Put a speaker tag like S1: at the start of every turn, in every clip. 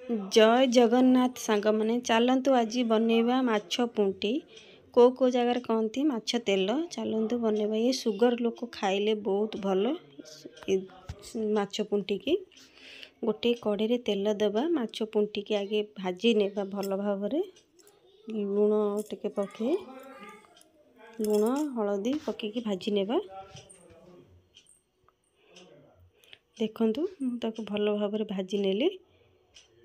S1: जय जगन्नाथ सांग माने चलतु आज बनैबा माछ पुंटी को जगार कहती माछ तेल चलतु बनैबा। ये सुगर लोक खाइले बहुत भल। माछ पुंटी की गोटे कड़े रे तेल देबा माछ पुंटी की आगे भाजी नेबा भल भाव रे लूण टिके पके लूण हलदी पके भाजी नेबा। देखंतु ताको भल भाव रे भाजी नेली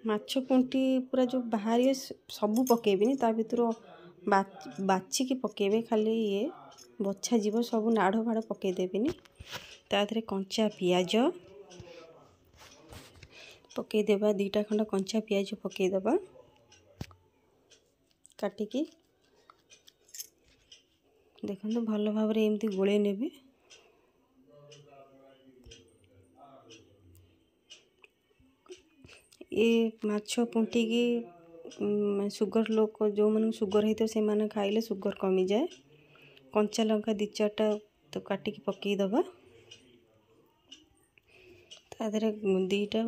S1: माछ पुंटी पूरा जो बाहर सबू पकेबेनी ता भितर बाछिकी पकेबे खाली ये बछा जीव सब नाड़ फाड़ पकेदेबेनी। ता देहरे कंचा पियाज पकेदेबा दीटा खंड कंचा पियाज पकेदेबा काटिकी देखंतु भल भाव रे एमती गोळे नेबे। ये माछ पुंटी की सुगर लोक जो मन सुगर होते से माने खाइले सुगर कमी जाए। कंचा लंका दी चारटा तो काटिकी पकई दबा ता देहरे दुईटा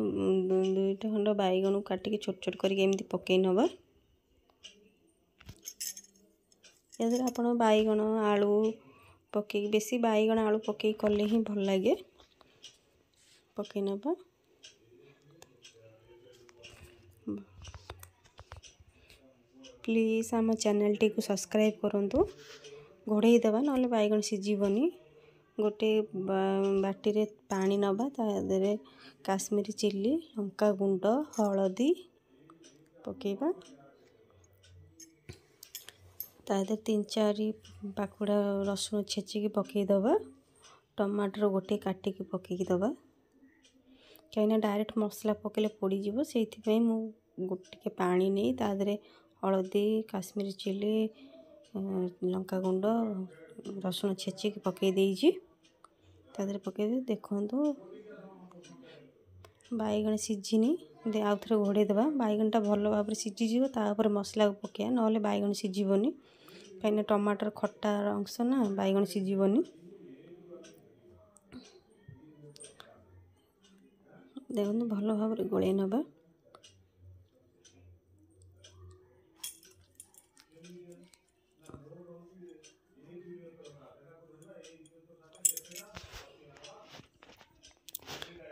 S1: खंड बैगण काटिकी छोट छोट करके एमती पकई नबा। यादरे आपण बैगण आलू पकई बेसी बैगण आलू पकई कले ही भल लगे पकई नबा। प्लीज आम चैनल टी को सब्सक्राइब करंतु घोड़े दबा ना बैगण सीझीबनी। गोटे बाटी रे पानी नबा ता देहरे काश्मीरी चिल्ली लंका गुंड हलदी पकेबा ता देहरे 3-4 पाखुड़ा रसुण छेचिकी पकई दबा। टमाटर गोटे काटिकी पकई दबा कहीं डायरेक्ट मसला पकेले पोड़ी जीवो सेइथि मु गोटे पानी नहीं ता देहरे हलदी काश्मीरी चिल्ली लंका गुंड रसुण छेचिकी पकई देइछि ता देहरे पकई दे। देखंतु बैगण सीझिनी आउ थरे घोड़े देबा बैगणटा भल भाव रे सीझी जीवो तापर मसला पकेया नले बैगण सीझीबनी कहीं टमाटर खट्टा अंश ना बैगण सीझीबनी। देखो भल भाव रे गोळे नबा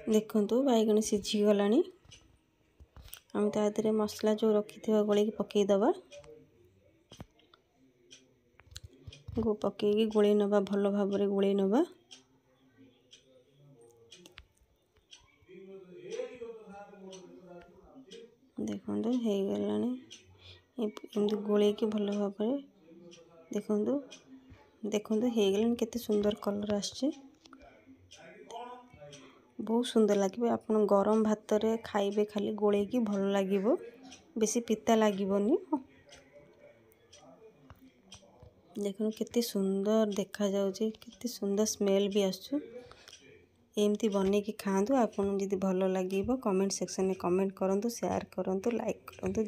S1: देखंतु बैगण सीझी गलानी हम ता देहरे मसला जो रखी थिबा गोळे की पकई दबा गो पकई गोळे नबा भल भाव रे गोळे नबा। देखंतु हे गलानी एमती गोळे की भल भाव रे देखंतु देखंतु हे गलानी केते सुंदर कलर आछे बहुत सुंदर लगे। आपन गरम भात रे खाइबे खाली गोळे की भल लागिबो बेसी पिता लागिबोनी। देखो केते सुंदर देखा जाउची केते सुंदर स्मेल भी आसु एमती बने की खांतु। आपन जदी भल लागिबो कमेंट सेक्शन में कमेंट करंतु शेयर करंतु लाइक करंतु।